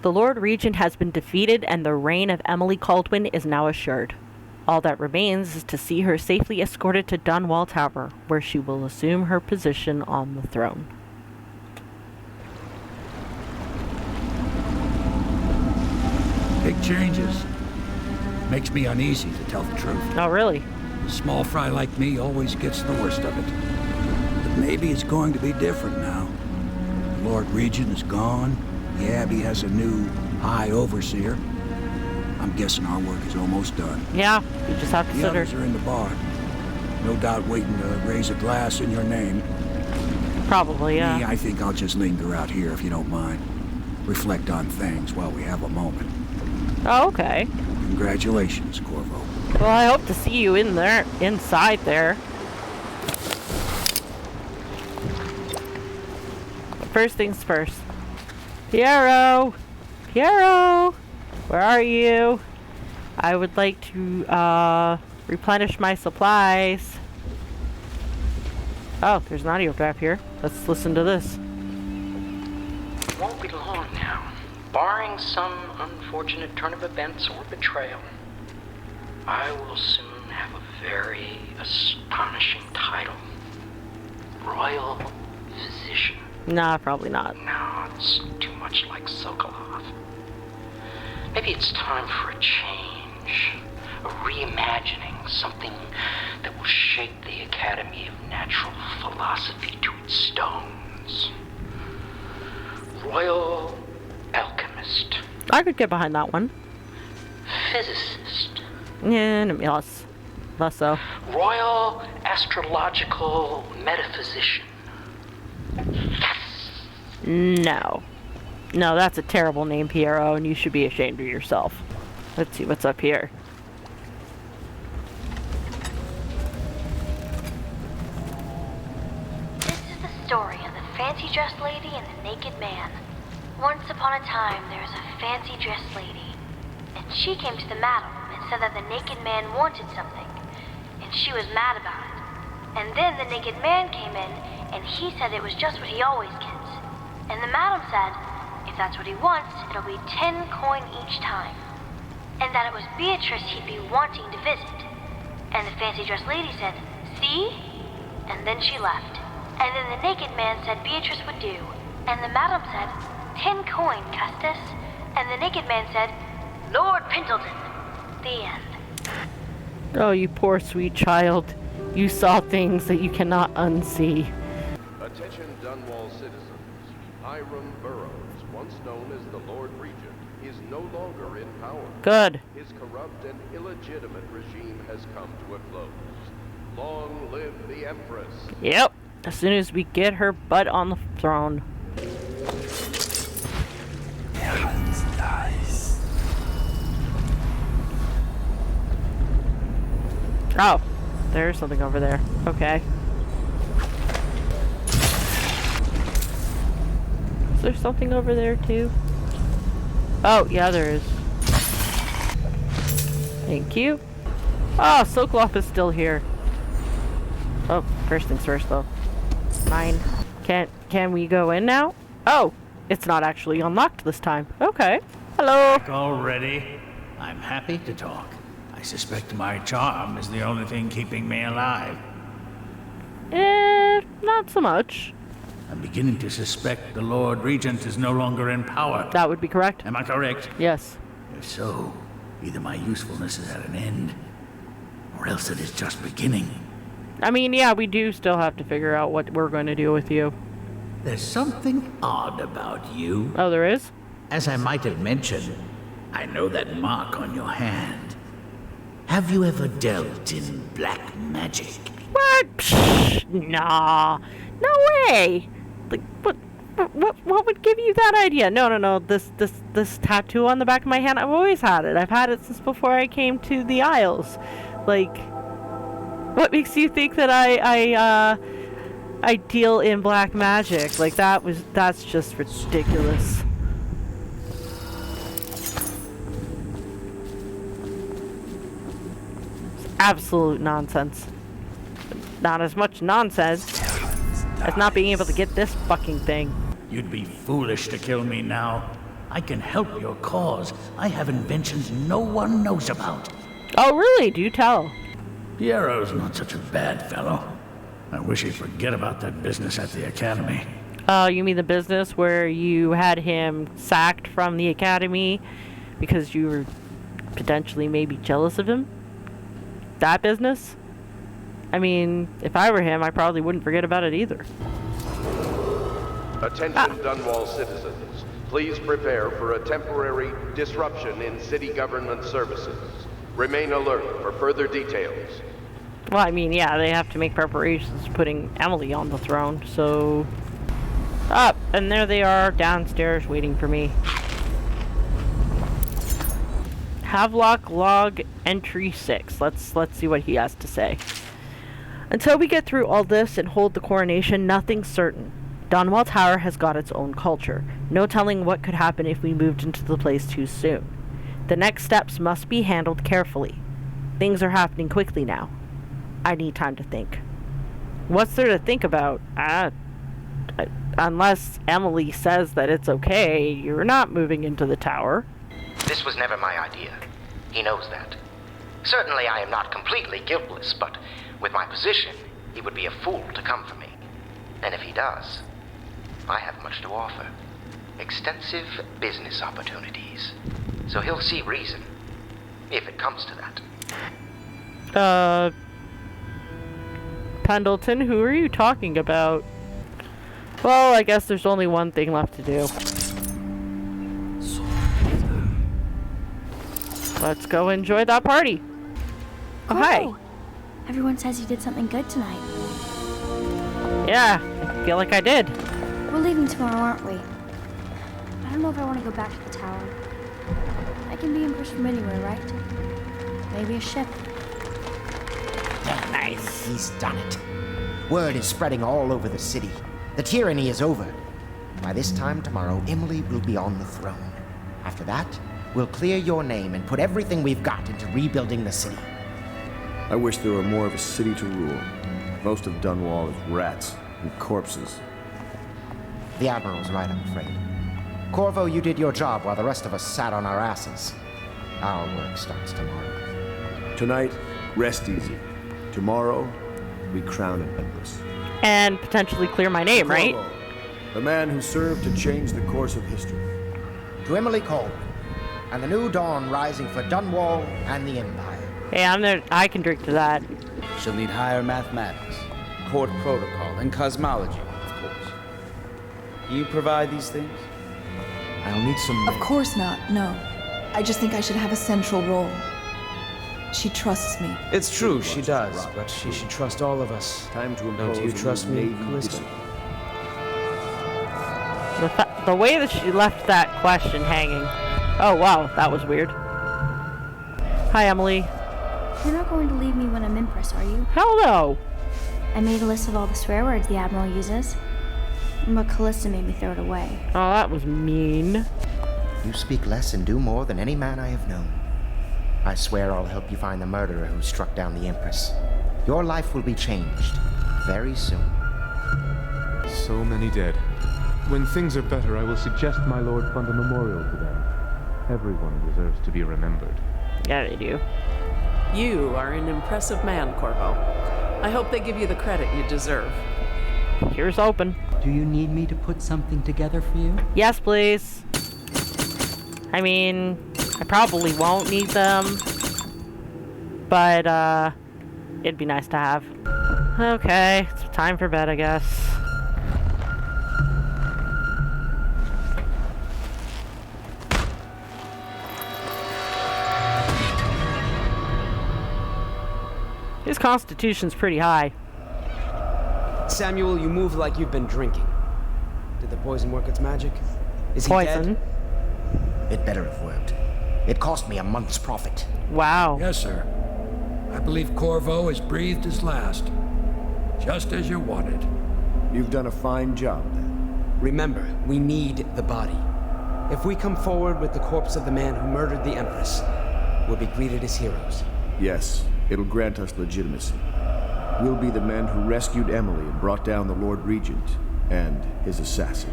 The Lord Regent has been defeated and the reign of Emily Caldwin is now assured. All that remains is to see her safely escorted to Dunwall Tower, where she will assume her position on the throne. Big changes. Makes me uneasy, to tell the truth. Oh, really? A small fry like me always gets the worst of it. But maybe it's going to be different now. The Lord Regent is gone. The Abbey has a new High Overseer. I'm guessing our work is almost done. Yeah, you just have to The sit her. others are in the bar. No doubt waiting to raise a glass in your name. Probably, yeah. Me, I think I'll just linger out here if you don't mind. Reflect on things while we have a moment. Oh, okay. Congratulations, Corvo. Well, I hope to see you in there, inside there. But first things first. Piero! Piero! Where are you? I would like to, replenish my supplies. Oh, there's an audio trap here. Let's listen to this. Won't be long now, barring some unfortunate turn of events or betrayal. I will soon have a very astonishing title. Royal Physician. Nah, probably not. No, it's too much like Sokolov. Maybe it's time for a change. A reimagining, something that will shake the Academy of Natural Philosophy to its stones. Royal Alchemist. I could get behind that one. Physicist. Yeah, less so. Royal Astrological Metaphysician. No. No, that's a terrible name, Piero, and you should be ashamed of yourself. Let's see what's up here. This is the story of the fancy-dressed lady and the naked man. Once upon a time, there was a fancy-dressed lady, and she came to the madam and said that the naked man wanted something, and she was mad about it. And then the naked man came in, and he said it was just what he always gets. And the madam said, if that's what he wants, it'll be 10 coin each time. And that it was Beatrice he'd be wanting to visit. And the fancy-dressed lady said, see? And then she left. And then the naked man said Beatrice would do. And the madam said, 10 coin, Custis. And the naked man said, Lord Pendleton. The end. Oh, you poor sweet child. You saw things that you cannot unsee. Attention Dunwall citizens. Hiram Burroughs, once known as the Lord Regent, is no longer in power. Good. His corrupt and illegitimate regime has come to a close. Long live the Empress. Yep. As soon as we get her butt on the throne. Oh, there's something over there. Okay. Is there something over there too? Oh, yeah, there is. Thank you. Oh, Sokolov is still here. Oh, first things first though. Mine. Can we go in now? Oh, it's not actually unlocked this time. Okay. Hello. Already? I'm happy to talk. I suspect my charm is the only thing keeping me alive. Not so much. I'm beginning to suspect the Lord Regent is no longer in power. That would be correct. Am I correct? Yes. If so, either my usefulness is at an end, or else it is just beginning. I mean, yeah, we do still have to figure out what we're going to do with you. There's something odd about you. Oh, there is? As I might have mentioned, I know that mark on your hand. Have you ever dealt in black magic? What? Psh, nah. No way. Like, what would give you that idea? No. This tattoo on the back of my hand, I've always had it. I've had it since before I came to the Isles. Like, what makes you think that I deal in black magic? Like, that's just ridiculous. It's absolute nonsense. Not as much nonsense as not being able to get this fucking thing. You'd be foolish to kill me now. I can help your cause. I have inventions no one knows about. Oh, really? Do tell. Piero's not such a bad fellow. I wish he'd forget about that business at the Academy. You mean the business where you had him sacked from the Academy because you were potentially maybe jealous of him? That business? I mean, if I were him, I probably wouldn't forget about it either. Attention Dunwall citizens. Please prepare for a temporary disruption in city government services. Remain alert for further details. Well, I mean, yeah, they have to make preparations putting Emily on the throne, so... Up, and there they are, downstairs, waiting for me. Havelock log entry 6. Let's see what he has to say. Until we get through all this and hold the coronation, nothing's certain. Dunwall Tower has got its own culture. No telling what could happen if we moved into the place too soon. The next steps must be handled carefully. Things are happening quickly now. I need time to think. What's there to think about? Unless Emily says that it's okay, you're not moving into the tower. This was never my idea. He knows that. Certainly I am not completely guiltless, but with my position, he would be a fool to come for me. And if he does, I have much to offer. Extensive business opportunities. So he'll see reason, if it comes to that. Pendleton, who are you talking about? Well, I guess there's only one thing left to do. Let's go enjoy that party. Oh, hi. Everyone says you did something good tonight. Yeah, I feel like I did. We're leaving tomorrow, aren't we? I don't know if I want to go back to the tower. I can be Empress from anywhere, right? Maybe a ship. Nice. He's done it. Word is spreading all over the city. The tyranny is over. By this time tomorrow, Emily will be on the throne. After that, we'll clear your name and put everything we've got into rebuilding the city. I wish there were more of a city to rule. Most of Dunwall is rats and corpses. The Admiral's right, I'm afraid. Corvo, you did your job while the rest of us sat on our asses. Our work starts tomorrow. Tonight, rest easy. Tomorrow, we crown an Empress. And potentially clear my name, right? Corvo, the man who served to change the course of history. To Emily Colwyn, and the new dawn rising for Dunwall and the Empire. Hey, I'm there. I can drink to that. She'll need higher mathematics, court protocol, and cosmology, of course. You provide these things? I'll need some... Of course not, no. I just think I should have a central role. She trusts me. It's true, she does, but she should trust all of us. Time to impose Don't you trust me, Callista? The way that she left that question hanging. Oh, wow, that was weird. Hi, Emily. You're not going to leave me when I'm Empress, are you? Hell no. I made a list of all the swear words the Admiral uses, but Callista made me throw it away. Oh, that was mean. You speak less and do more than any man I have known. I swear I'll help you find the murderer who struck down the Empress. Your life will be changed very soon. So many dead. When things are better, I will suggest my lord fund a memorial to them. Everyone deserves to be remembered. Yeah, they do. You are an impressive man, Corvo. I hope they give you the credit you deserve. Here's open. Do you need me to put something together for you? Yes, please. I mean, I probably won't need them, but it'd be nice to have. Okay, it's time for bed, I guess. His constitution's pretty high. Samuel, you move like you've been drinking. Did the poison work its magic? Is he Poison? dead? It better have worked. It cost me a month's profit. Wow. Yes, sir. I believe Corvo has breathed his last. Just as you wanted. You've done a fine job, then. Remember, we need the body. If we come forward with the corpse of the man who murdered the Empress, we'll be greeted as heroes. Yes, it'll grant us legitimacy. We'll be the men who rescued Emily and brought down the Lord Regent and his assassin.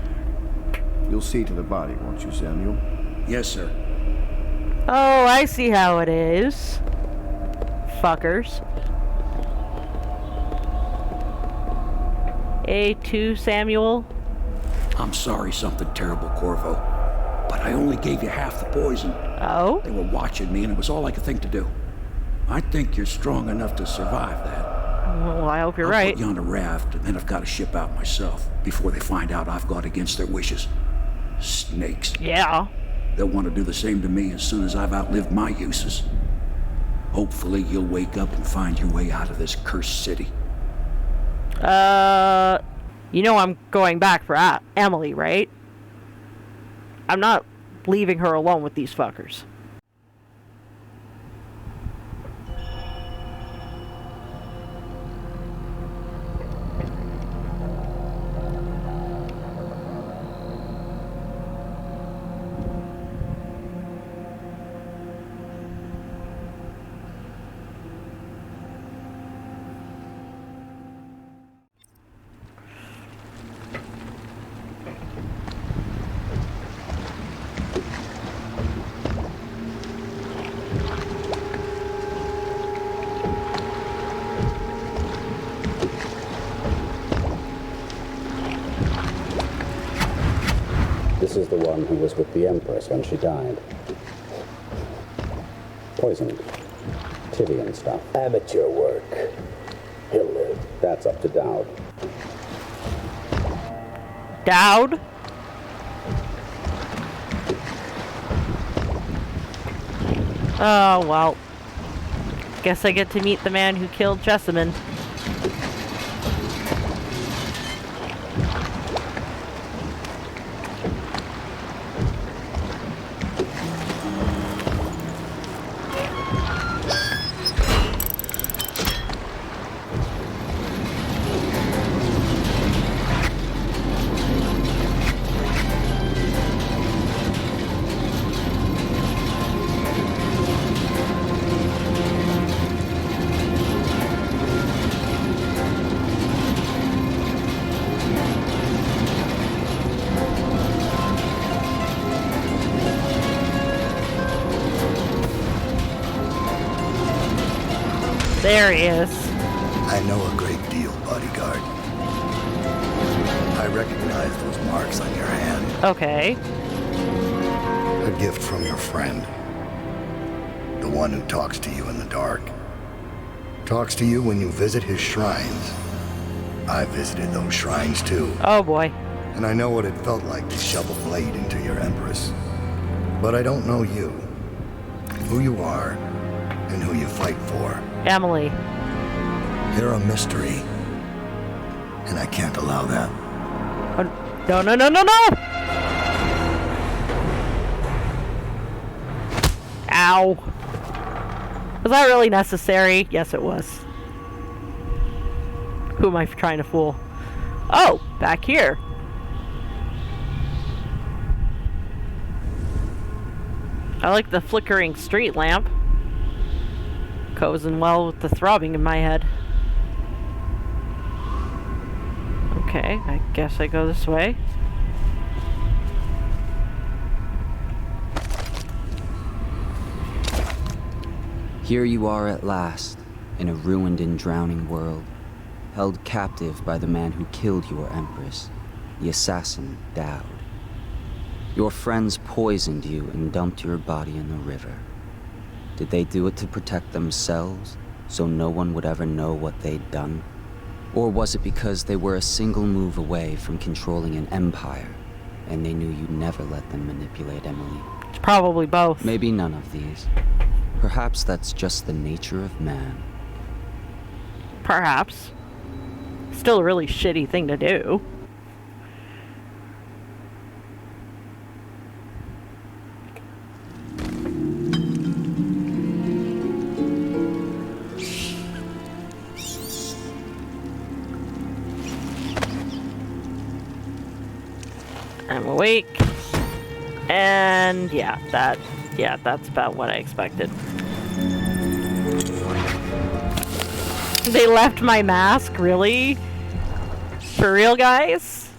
You'll see to the body, won't you, Samuel? Yes, sir. Oh, I see how it is. Fuckers. A2 Samuel. I'm sorry something terrible, Corvo. But I only gave you half the poison. Oh? They were watching me and it was all I could think to do. I think you're strong enough to survive that. Well, I hope you're I'll right. put you on a raft and then I've got to ship out myself before they find out I've gone against their wishes. Snakes. Yeah. They'll want to do the same to me as soon as I've outlived my uses. Hopefully you'll wake up and find your way out of this cursed city. You know I'm going back for Emily, right? I'm not leaving her alone with these fuckers. This is the one who was with the Empress when she died. Poisoned. Tivian stuff. Amateur work. He'll live. That's up to Dowd. Dowd? Oh, well. Guess I get to meet the man who killed Jessamine. There he is. I know a great deal, bodyguard. I recognize those marks on your hand. Okay. A gift from your friend. The one who talks to you in the dark. Talks to you when you visit his shrines. I visited those shrines too. Oh boy. And I know what it felt like to shove a blade into your Empress. But I don't know you. Who you are, and who you fight for. Emily. You're a mystery. And I can't allow that. No, no, no, no, no! Ow. Was that really necessary? Yes, it was. Who am I trying to fool? Oh, back here. I like the flickering street lamp. Goes in well with the throbbing in my head. Okay, I guess I go this way. Here you are at last, in a ruined and drowning world, held captive by the man who killed your Empress, the assassin Dowd. Your friends poisoned you and dumped your body in the river. Did they do it to protect themselves, so no one would ever know what they'd done? Or was it because they were a single move away from controlling an empire, and they knew you'd never let them manipulate Emily? It's probably both. Maybe none of these. Perhaps that's just the nature of man. Perhaps. Still a really shitty thing to do. I'm awake. And yeah, that's about what I expected. They left my mask, really? For real, guys?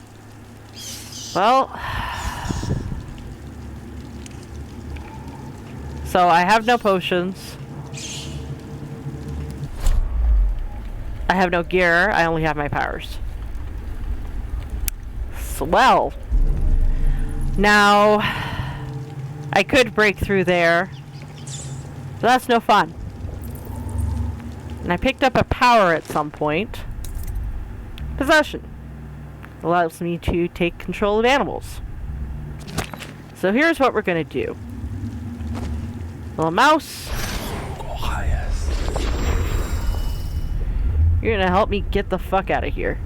Well, So I have no potions. I have no gear. I only have my powers. Swell. Now, I could break through there, but that's no fun. And I picked up a power at some point. Possession. Allows me to take control of animals. So here's what we're gonna do. Little mouse. You're gonna help me get the fuck out of here.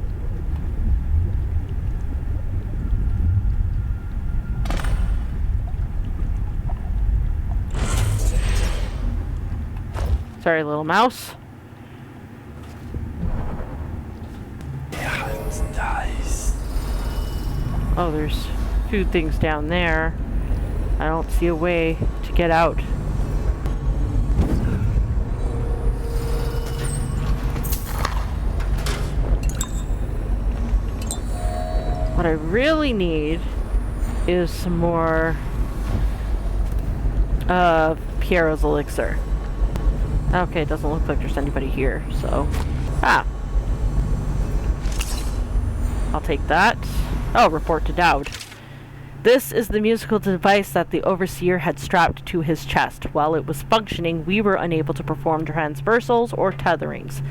Sorry, little mouse. Oh, there's food things down there. I don't see a way to get out. What I really need is some more Piero's elixir. Okay, it doesn't look like there's anybody here, so... Ah! I'll take that. Oh, report to Dowd. This is the musical device that the Overseer had strapped to his chest. While it was functioning, we were unable to perform transversals or tetherings.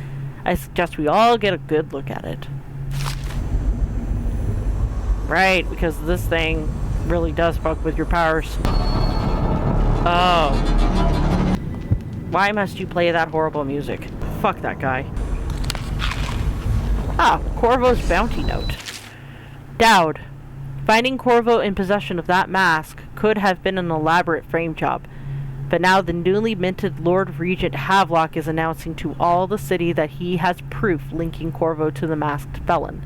I suggest we all get a good look at it. Right, because this thing really does fuck with your powers. Oh. Why must you play that horrible music? Fuck that guy. Ah, Corvo's bounty note. Dowd. Finding Corvo in possession of that mask could have been an elaborate frame job, but now the newly minted Lord Regent Havelock is announcing to all the city that he has proof linking Corvo to the masked felon.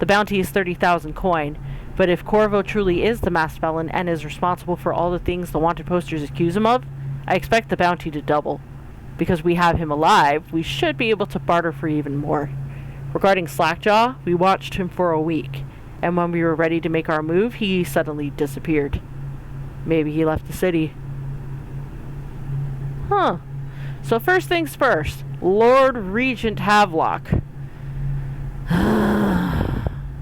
The bounty is 30,000 coin, but if Corvo truly is the masked felon and is responsible for all the things the wanted posters accuse him of, I expect the bounty to double. Because we have him alive, we should be able to barter for even more. Regarding Slackjaw, we watched him for a week, and when we were ready to make our move, he suddenly disappeared. Maybe he left the city. Huh. So first things first, Lord Regent Havelock.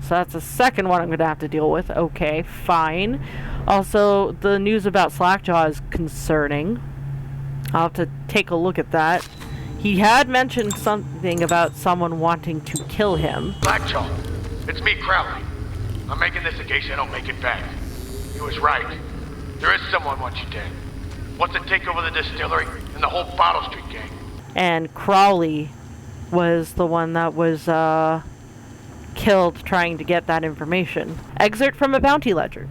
So that's the second one I'm going to have to deal with. Okay, fine. Also, the news about Slackjaw is concerning. I'll have to take a look at that. He had mentioned something about someone wanting to kill him. Slackjaw, it's me, Crowley. I'm making this in case I don't make it back. He was right. There is someone wants you dead. Wants to take over the distillery and the whole Bottle Street gang. And Crowley was the one that was, killed trying to get that information. Excerpt from a bounty ledger.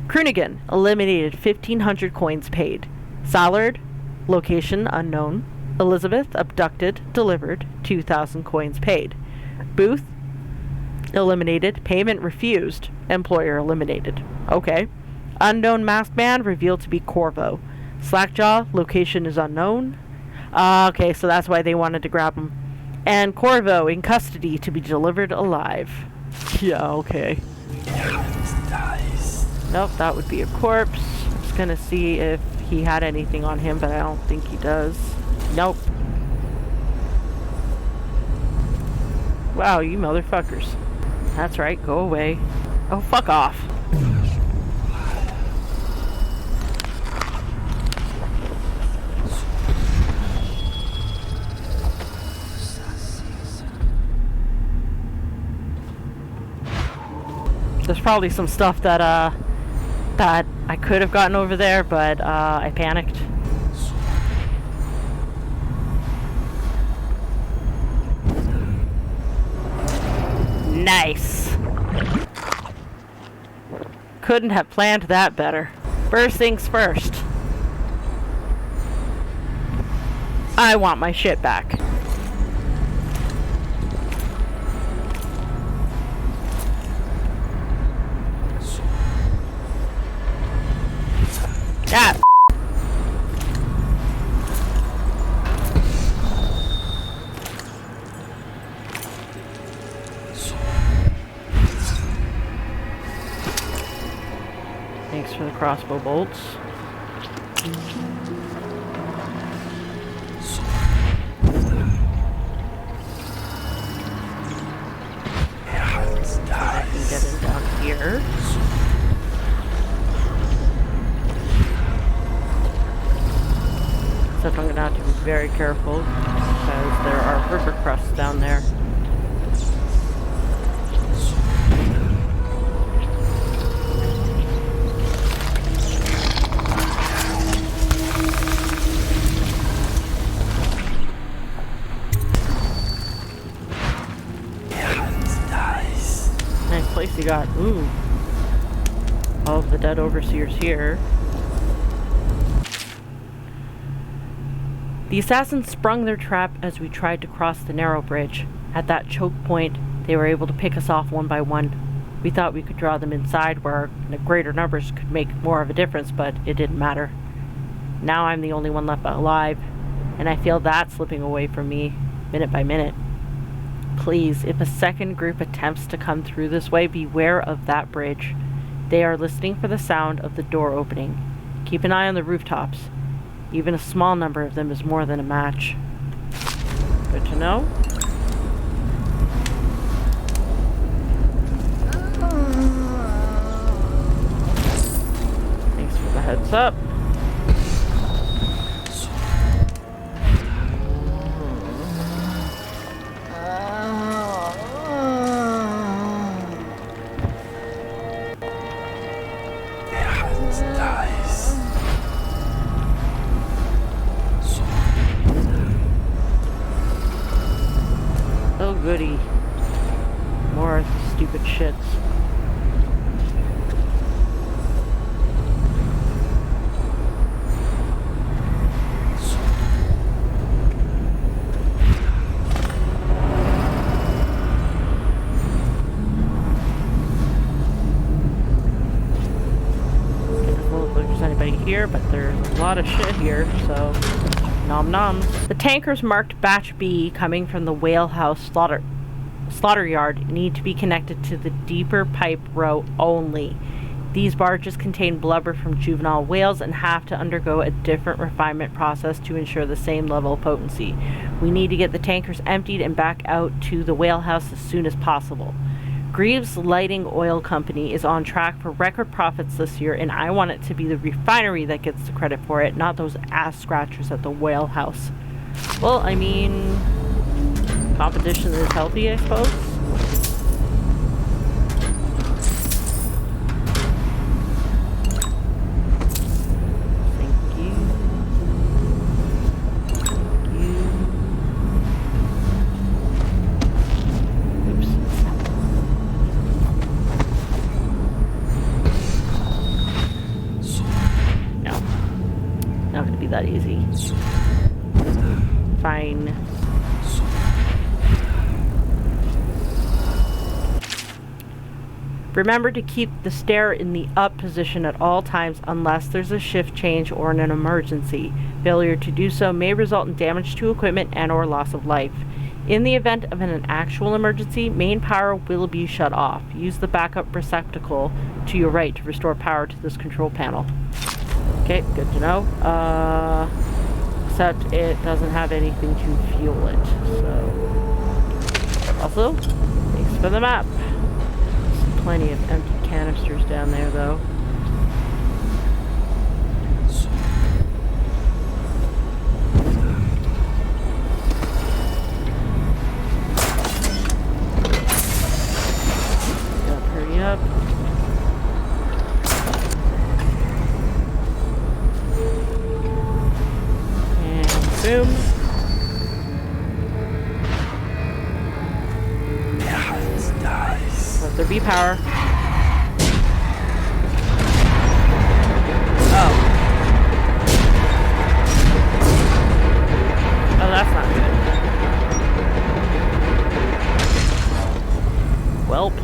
Krunigan eliminated 1,500 coins paid. Sallard, location unknown. Elizabeth abducted, delivered, 2,000 coins paid. Booth eliminated, payment refused. Employer eliminated. Okay. Unknown masked man revealed to be Corvo. Slackjaw, location is unknown. Okay, so that's why they wanted to grab him. And Corvo in custody to be delivered alive. Yeah, okay. Nope, that would be a corpse. Just gonna see if he had anything on him, but I don't think he does. Nope. Wow, you motherfuckers. That's right, go away. Oh, fuck off. There's probably some stuff that that I could have gotten over there, but I panicked. Nice. Couldn't have planned that better. First things first. I want my shit back. Ah. Thanks for the crossbow bolts. I can get in down here. Except I'm gonna have to be very careful because there are river crusts down there. Nice place you got. Ooh. All of the dead overseers here. The assassins sprung their trap as we tried to cross the narrow bridge. At that choke point, they were able to pick us off one by one. We thought we could draw them inside where greater numbers could make more of a difference, but it didn't matter. Now I'm the only one left alive, and I feel that slipping away from me, minute by minute. Please, if a second group attempts to come through this way, beware of that bridge. They are listening for the sound of the door opening. Keep an eye on the rooftops. Even a small number of them is more than a match. Good to know. Thanks for the heads up. Oh goody. More stupid shits. Here, but there's a lot of shit here, so nom noms. The tankers marked Batch B coming from the Whale House slaughter yard need to be connected to the deeper pipe row only. These barges contain blubber from juvenile whales and have to undergo a different refinement process to ensure the same level of potency. We need to get the tankers emptied and back out to the Whale House as soon as possible. Greaves Lighting Oil Company is on track for record profits this year, and I want it to be the refinery that gets the credit for it, not those ass scratchers at the Whale House. Well, I mean, competition is healthy, I suppose. That easy. Fine. Remember to keep the stair in the up position at all times unless there's a shift change or an emergency. Failure to do so may result in damage to equipment and or loss of life. In the event of an actual emergency, main power will be shut off. Use the backup receptacle to your right to restore power to this control panel. Okay, good to know. Except it doesn't have anything to fuel it, so... Also, thanks for the map. There's plenty of empty canisters down there, though. Gotta hurry up. Boom. Let there be power. Oh. Oh, that's not good. Welp.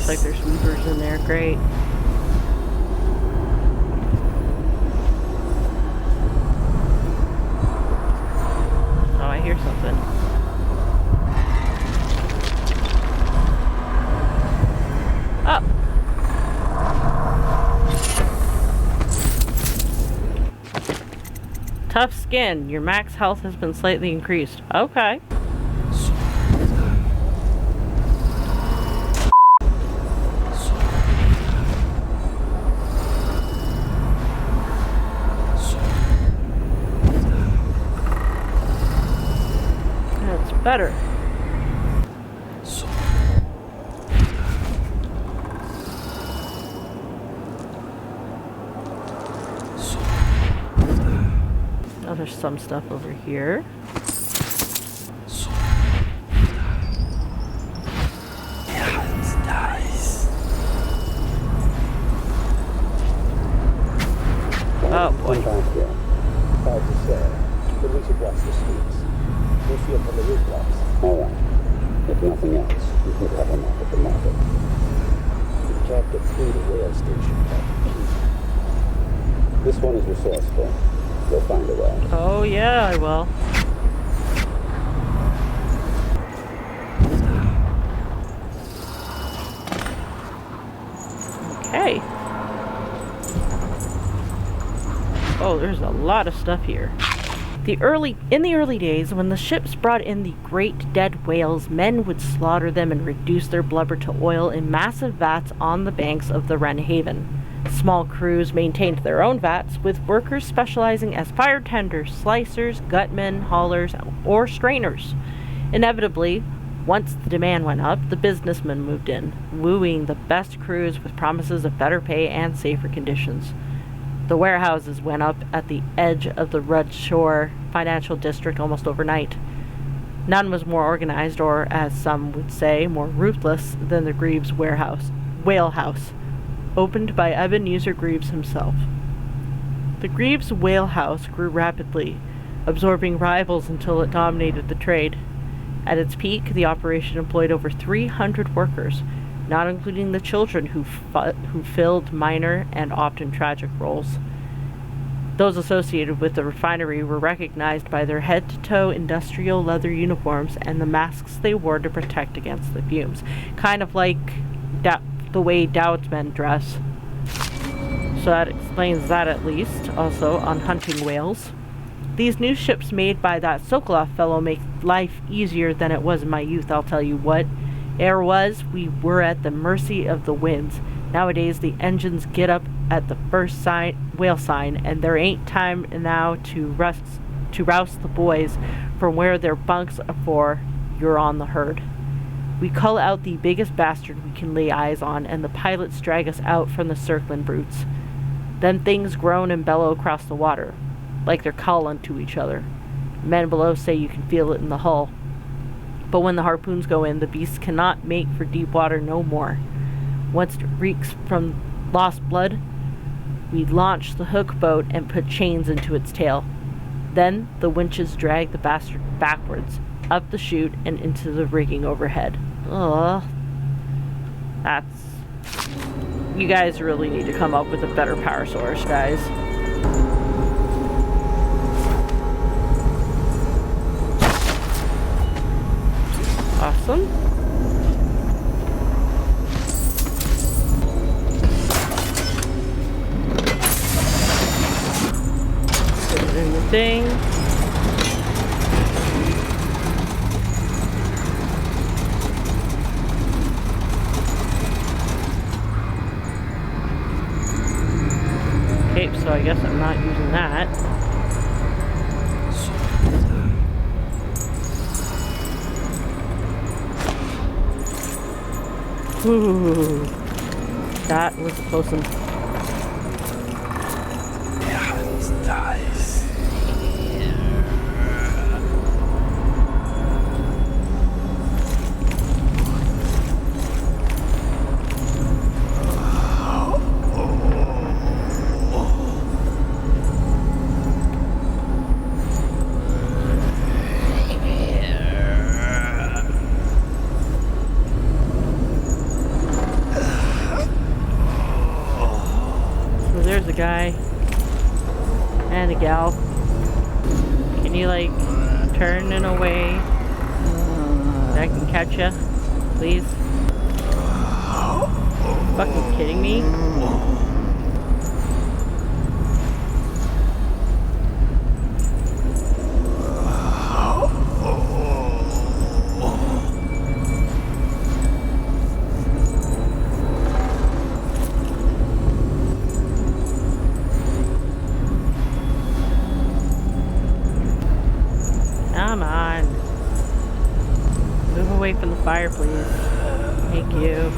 Looks like there's weavers in there. Great. Oh, I hear something. Oh. Tough skin. Your max health has been slightly increased. Okay. That's better. Oh, there's some stuff over here. Oh boy. Back here. Hard to say, but we should watch the streets. We'll see it from the rooftops. All right. If nothing else, you can cut him off at the market. You can't get through the rail station. This one is resourceful. You'll find a way. Oh yeah, I will. Okay. Oh, there's a lot of stuff here. In the early days, when the ships brought in the great dead whales, men would slaughter them and reduce their blubber to oil in massive vats on the banks of the Wren Haven. Small crews maintained their own vats, with workers specializing as fire tenders, slicers, gutmen, haulers, or strainers. Inevitably, once the demand went up, the businessmen moved in, wooing the best crews with promises of better pay and safer conditions. The warehouses went up at the edge of the Red Shore financial district almost overnight. None was more organized, or, as some would say, more ruthless than the Greaves Whale House, opened by Ebenezer Greaves himself. The Greaves Whale House grew rapidly, absorbing rivals until it dominated the trade. At its peak, the operation employed over 300 workers, not including the children who filled minor and often tragic roles. Those associated with the refinery were recognized by their head-to-toe industrial leather uniforms and the masks they wore to protect against the fumes, kind of like the way Dowd's men dress. So that explains that, at least. Also, on hunting whales. These new ships made by that Sokolov fellow make life easier than it was in my youth, I'll tell you what. Ere was, we were at the mercy of the winds. Nowadays, the engines get up at the first whale sign, and there ain't time now to rouse the boys from where their bunks are for. You're on the herd. We cull out the biggest bastard we can lay eyes on, and the pilots drag us out from the circling brutes. Then things groan and bellow across the water, like they're calling to each other. Men below say you can feel it in the hull. But when the harpoons go in, the beasts cannot make for deep water no more. Once it reeks from lost blood, we launch the hook boat and put chains into its tail. Then the winches drag the bastard backwards, up the chute and into the rigging overhead. Ugh. You guys really need to come up with a better power source, guys. Awesome. Put it in the thing. Okay, so I guess I'm not using that. Ooh, that was a close one. Yeah, it's nice. a guy and a gal. Can you, like, turn in a way that I can catch ya? Please? Fucking kidding me? Come on. Move away from the fire, please. Thank you.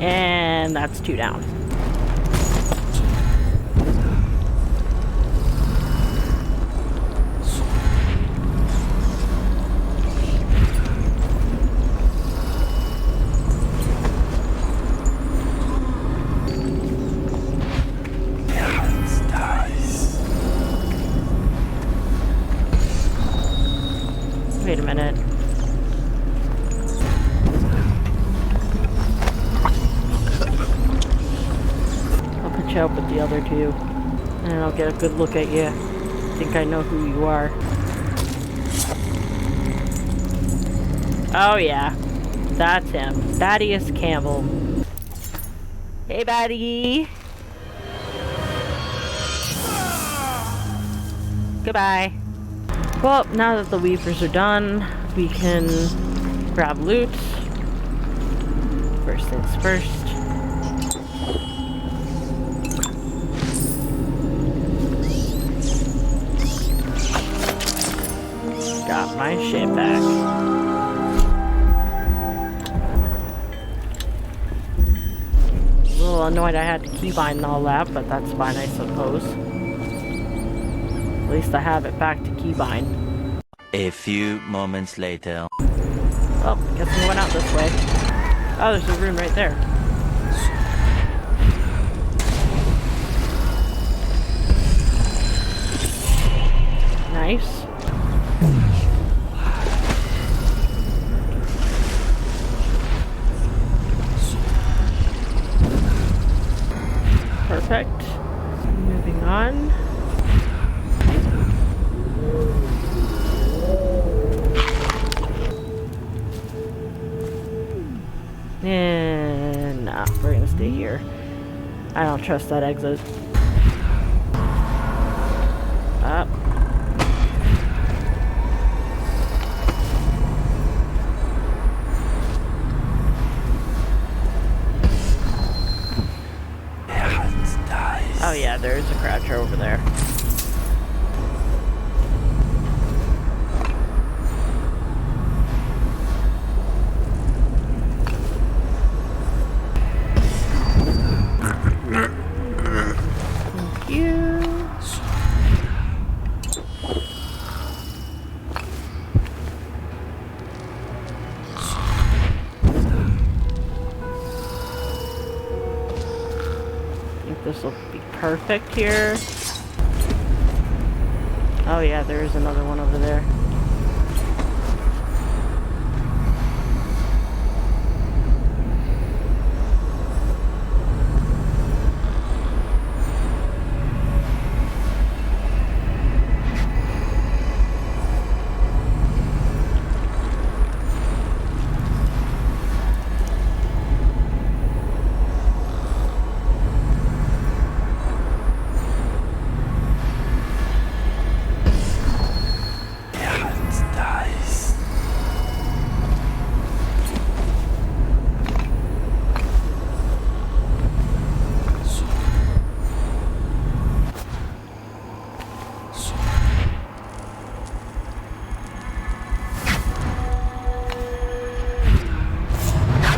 And that's 2 down. Wait a minute. I'll put you up with the other 2. And I'll get a good look at you. I think I know who you are. Oh yeah. That's him. Thaddeus Campbell. Hey buddy. Goodbye. Well, now that the Weavers are done, we can grab loot. First things first. Got my shit back. A little annoyed I had to keybind and all that, but that's fine, I suppose. At least I have it back to keybind. A few moments later. Oh, guess we went out this way. Oh, there's a room right there. Nice. Perfect. Moving on. And nah, we're gonna stay here. I don't trust that exit. Up. Oh yeah, there's a croucher over there. This will be perfect here. Oh yeah, there is another one over there.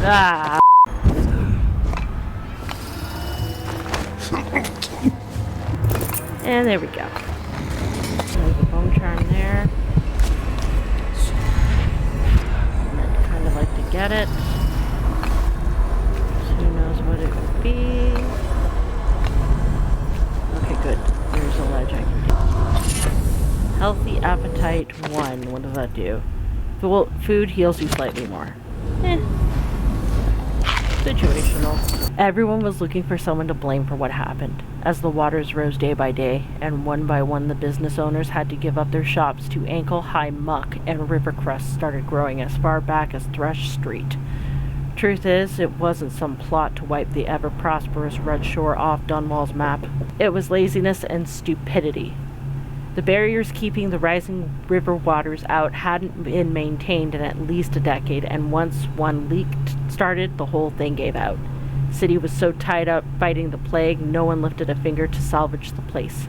Ah. And there we go. There's a bone charm there. And I'd kind of like to get it. Healthy appetite 1. What does that do? Food heals you slightly more. Situational. Everyone was looking for someone to blame for what happened. As the waters rose day by day, and one by one the business owners had to give up their shops to ankle-high muck, and river crusts started growing as far back as Thresh Street. Truth is, it wasn't some plot to wipe the ever-prosperous Red Shore off Dunwall's map. It was laziness and stupidity. The barriers keeping the rising river waters out hadn't been maintained in at least a decade, and once one leak started, the whole thing gave out. The city was so tied up fighting the plague, no one lifted a finger to salvage the place.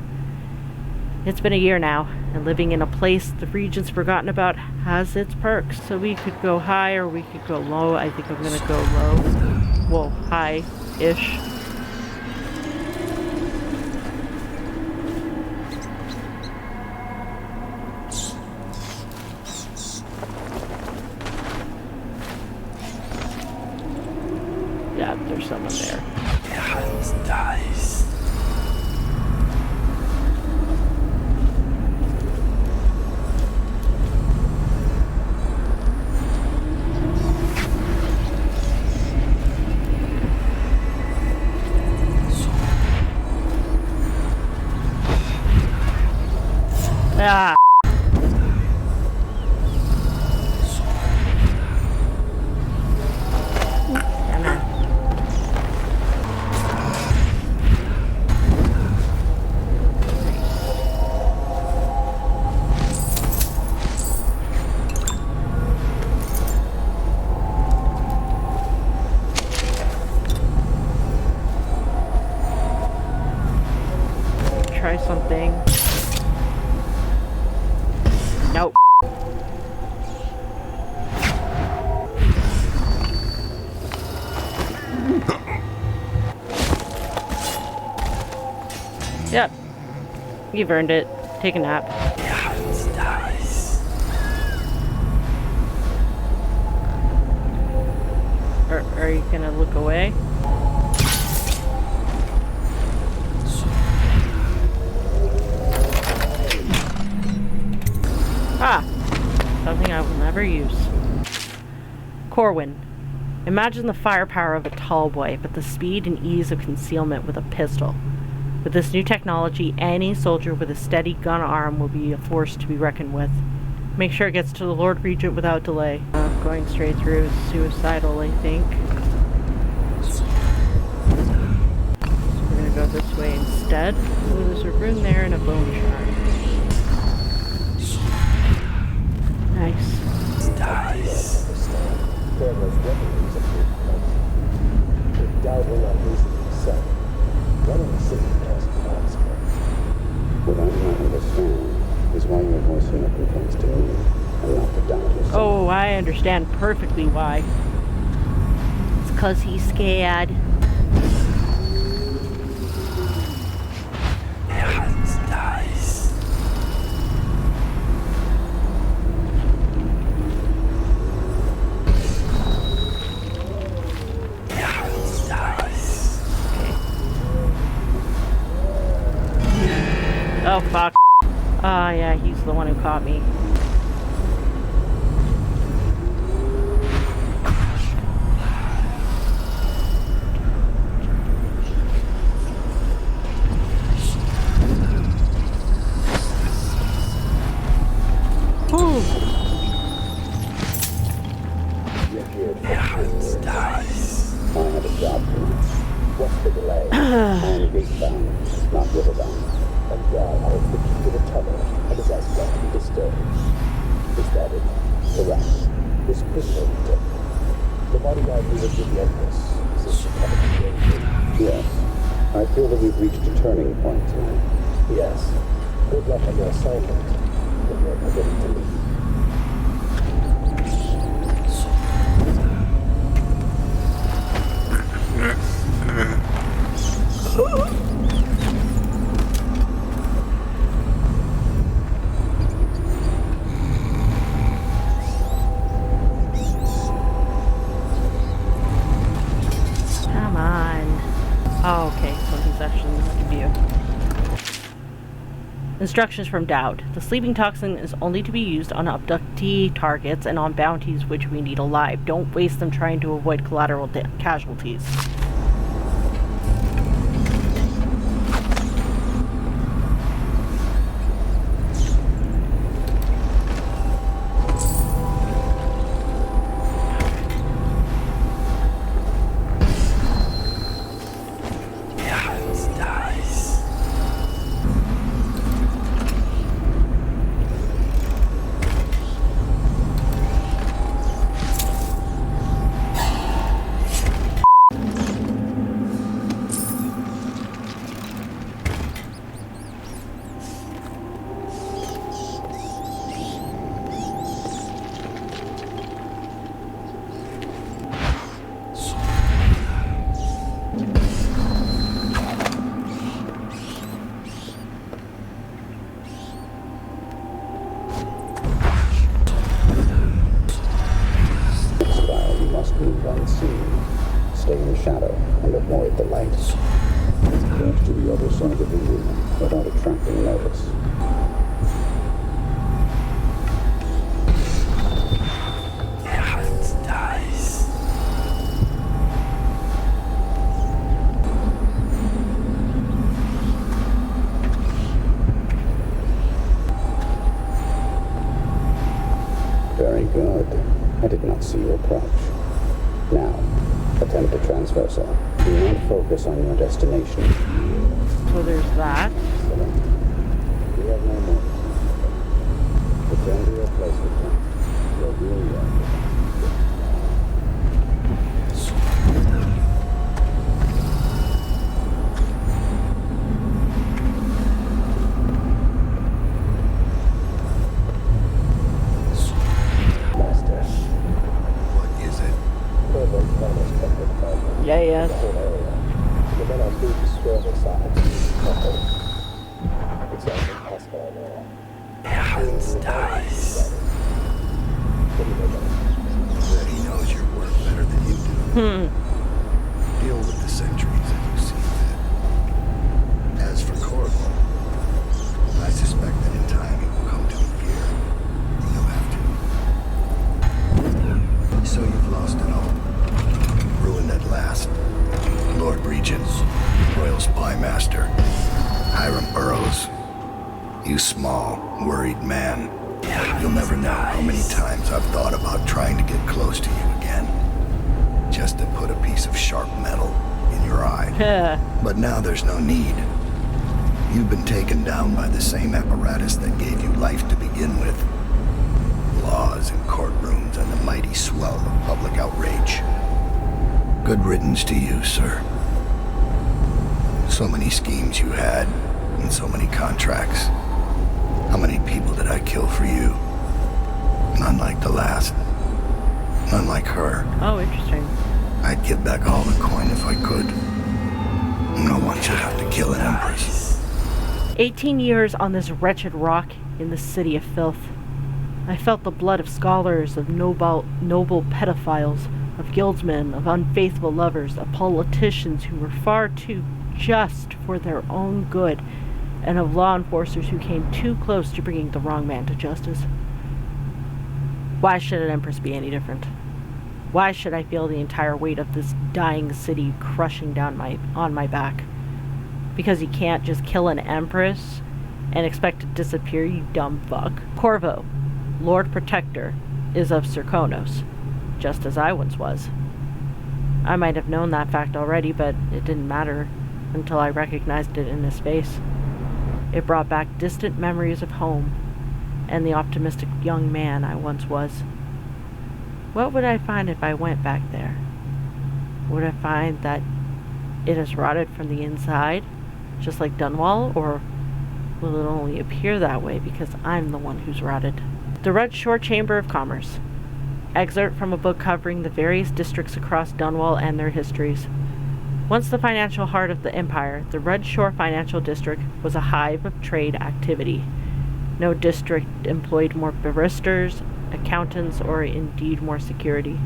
It's been a year now, and living in a place the region's forgotten about has its perks. So we could go high or we could go low. I think I'm gonna go low. Well, high-ish. Yeah, there's someone there. Ah. Try something. Nope. Yep. You've earned it. Take a nap. Are you gonna look away? Ah! Something I will never use. Corwin. Imagine the firepower of a tall boy, but the speed and ease of concealment with a pistol. With this new technology, any soldier with a steady gun arm will be a force to be reckoned with. Make sure it gets to the Lord Regent without delay. Going straight through is suicidal, I think. So we're gonna go this way instead. Oh, there's a rune there and a bone shard. Nice. There was weaponries of good place. If doubt will not easily set, running the city costs lives. What I do not understand is why you're voicing your complaints to me and not to doubt yourself. Oh, I understand perfectly why. It's 'cause he's scared. Oh, fuck. Ah, yeah, he's the one who caught me. I have a job for you. What's the delay? I'm gate-bound, not river-bound. And God holds the key to the tunnel and is asked not to be disturbed. Is that it? Correct. This prisoner we took. The bodyguard who was with the Empress since she covered the danger. Yes. I feel that we've reached a turning point tonight. Yes. Good luck on your assignment. But you're ready to leave. Come on. Oh, okay, so he's actually in the view. Instructions from Dowd. The sleeping toxin is only to be used on abductee targets and on bounties which we need alive. Don't waste them trying to avoid collateral casualties. Stay in the shadow and avoid the lights. Dash to the other side of the room without attracting notice. Very good. I did not see you approach. Now, attempt to transfer, sir. Do not focus on your destination. So there's that. You have no more. Return to your place with them. You're really Yes. The whole area. The men on duty swear their sides. It's all impossible, I know. He knows your work better than you do. Deal with the sentries as you see fit. As for Corvo, I suspect that in time he will come to me here. You'll have to. So you've lost it all. Ruined at last. Lord Regent, Royal Spy Master, Hiram Burroughs. You small, worried man. You'll never know how many times I've thought about trying to get close to you again. Just to put a piece of sharp metal in your eye. But now there's no need. You've been taken down by the same apparatus that gave you life to begin with. Laws and courtrooms and the mighty swell of public outrage. Good riddance to you, sir. So many schemes you had, and so many contracts. How many people did I kill for you? None like the last. None like her. Oh, interesting. I'd give back all the coin if I could. No one should have to kill an Empress. 18 years on this wretched rock in the city of filth. I felt the blood of scholars, of noble pedophiles, of guildsmen, of unfaithful lovers, of politicians who were far too just for their own good, and of law enforcers who came too close to bringing the wrong man to justice. Why should an Empress be any different? Why should I feel the entire weight of this dying city crushing down on my back? Because you can't just kill an Empress and expect to disappear, you dumb fuck. Corvo, Lord Protector, is of Serkonos, just as I once was. I might have known that fact already, but it didn't matter until I recognized it in his face. It brought back distant memories of home and the optimistic young man I once was. What would I find if I went back there? Would I find that it has rotted from the inside, just like Dunwall, or will it only appear that way because I'm the one who's rotted? The Red Shore Chamber of Commerce. Excerpt from a book covering the various districts across Dunwall and their histories. Once the financial heart of the empire, the Red Shore Financial District was a hive of trade activity. No district employed more barristers, accountants, or indeed more security,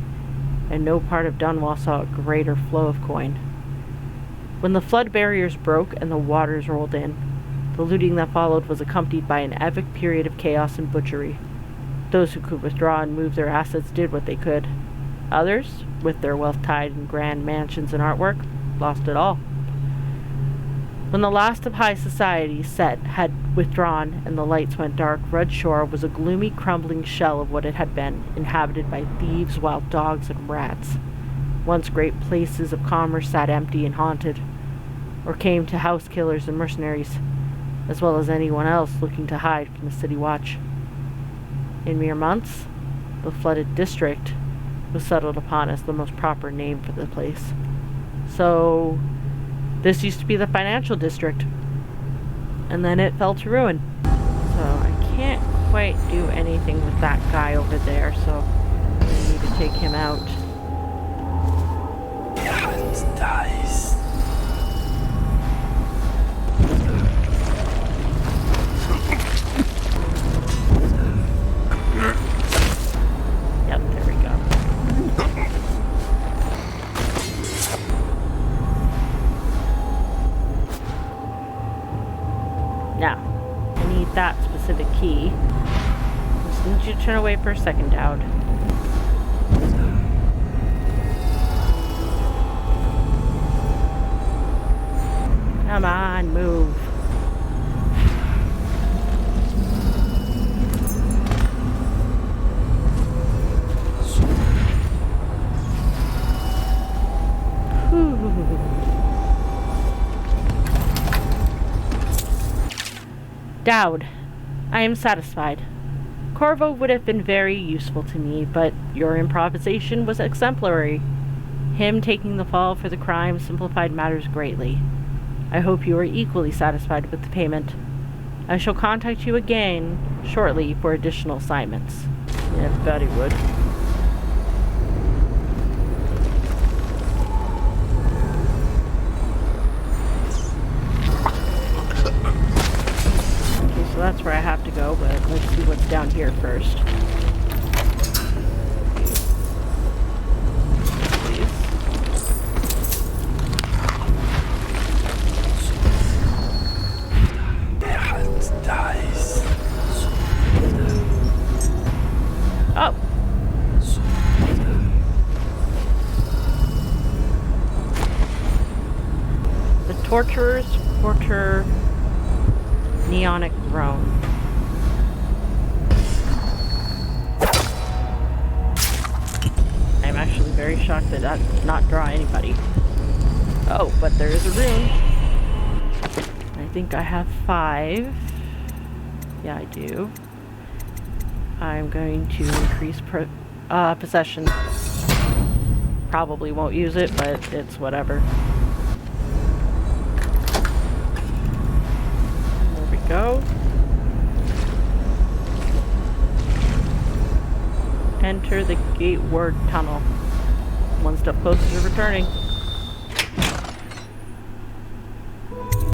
and no part of Dunwall saw a greater flow of coin. When the flood barriers broke and the waters rolled in, The looting that followed was accompanied by an epic period of chaos and butchery. Those who could withdraw and move their assets did what they could. Others, with their wealth tied in grand mansions and artwork, lost it all. When the last of high society set had withdrawn and the lights went dark, Red Shore was a gloomy, crumbling shell of what it had been, inhabited by thieves, wild dogs, and rats. Once great places of commerce sat empty and haunted, or came to house killers and mercenaries, as well as anyone else looking to hide from the city watch. In mere months, the flooded district was settled upon as the most proper name for the place. So, this used to be the financial district, and then it fell to ruin. So I can't quite do anything with that guy over there, so I need to take him out. Dies. Yep, there we go. Now, I need that specific key. Just need you to turn away for a second, Dowd. Come on, move. Dowd, I am satisfied. Corvo would have been very useful to me, but your improvisation was exemplary. Him taking the fall for the crime simplified matters greatly. I hope you are equally satisfied with the payment. I shall contact you again shortly for additional assignments. Yeah, I bet he would. So that's where I have to go, but let's see what's down here first. Please. Der Hals dies. Oh. The Torturer's Quarter Neonic Throne. I'm actually very shocked that that did not draw anybody. Oh, but there is a rune. I think I have 5. Yeah, I do. I'm going to increase possession. Probably won't use it, but it's whatever. Go. Enter the gateward tunnel. One step closer to returning.